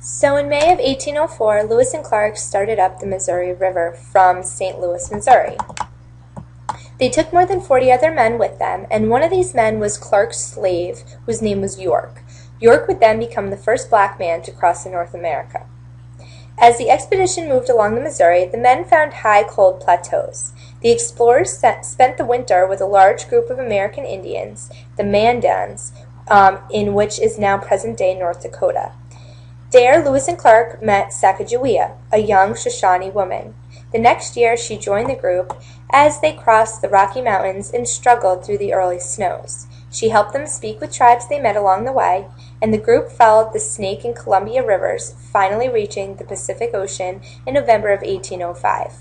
So in May of 1804, Lewis and Clark started up the Missouri River from St. Louis, Missouri. They took more than 40 other men with them, and one of these men was Clark's slave, whose name was York. York would then become the first black man to cross North America. As the expedition moved along the Missouri, the men found high, cold plateaus. The explorers spent the winter with a large group of American Indians, the Mandans, in which is now present-day North Dakota. There, Lewis and Clark met Sacagawea, a young Shoshone woman. The next year, she joined the group as they crossed the Rocky Mountains and struggled through the early snows. She helped them speak with tribes they met along the way, and the group followed the Snake and Columbia rivers, finally reaching the Pacific Ocean in November of 1805.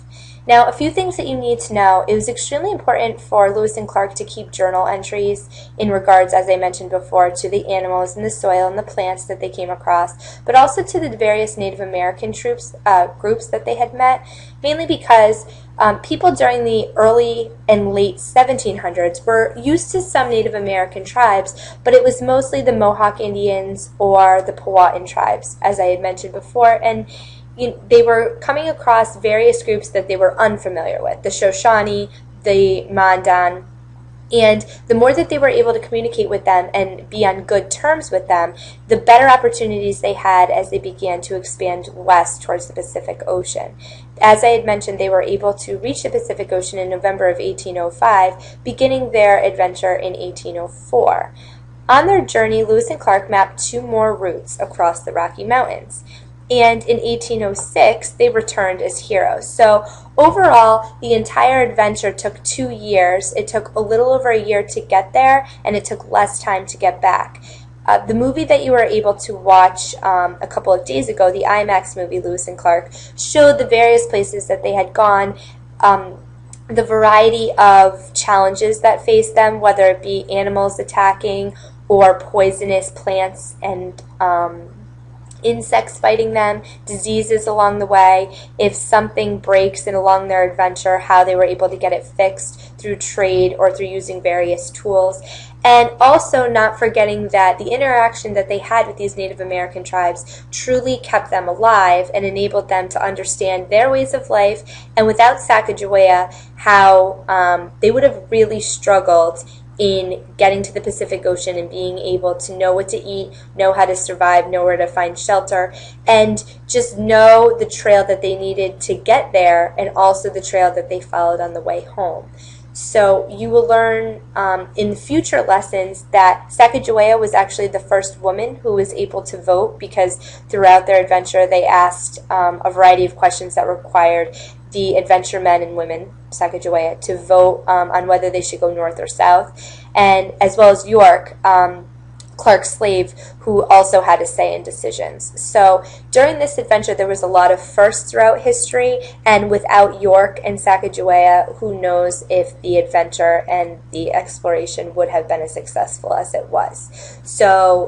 Now, a few things that you need to know. It was extremely important for Lewis and Clark to keep journal entries in regards, as I mentioned before, to the animals and the soil and the plants that they came across, but also to the various Native American groups that they had met, mainly because people during the early and late 1700s were used to some Native American tribes, but it was mostly the Mohawk Indians or the Powhatan tribes, as I had mentioned before, and they were coming across various groups that they were unfamiliar with, the Shoshone, the Mandan, and the more that they were able to communicate with them and be on good terms with them, the better opportunities they had as they began to expand west towards the Pacific Ocean. As I had mentioned, they were able to reach the Pacific Ocean in November of 1805, beginning their adventure in 1804. On their journey, Lewis and Clark mapped two more routes across the Rocky Mountains. And in 1806, they returned as heroes. So overall, the entire adventure took 2 years. It took a little over a year to get there, and it took less time to get back. The movie that you were able to watch a couple of days ago, the IMAX movie, Lewis and Clark, showed the various places that they had gone, the variety of challenges that faced them, whether it be animals attacking or poisonous plants and insects fighting them, diseases along the way, if something breaks and along their adventure, how they were able to get it fixed through trade or through using various tools. And also not forgetting that the interaction that they had with these Native American tribes truly kept them alive and enabled them to understand their ways of life, and without Sacagawea, how they would have really struggled in getting to the Pacific Ocean and being able to know what to eat, know how to survive, know where to find shelter, and just know the trail that they needed to get there, and also the trail that they followed on the way home. So you will learn in future lessons that Sacagawea was actually the first woman who was able to vote, because throughout their adventure they asked a variety of questions that required the adventure men and women, Sacagawea, to vote on whether they should go north or south, and as well as York, Clark's slave, who also had a say in decisions. So during this adventure there was a lot of firsts throughout history, and without York and Sacagawea, who knows if the adventure and the exploration would have been as successful as it was. So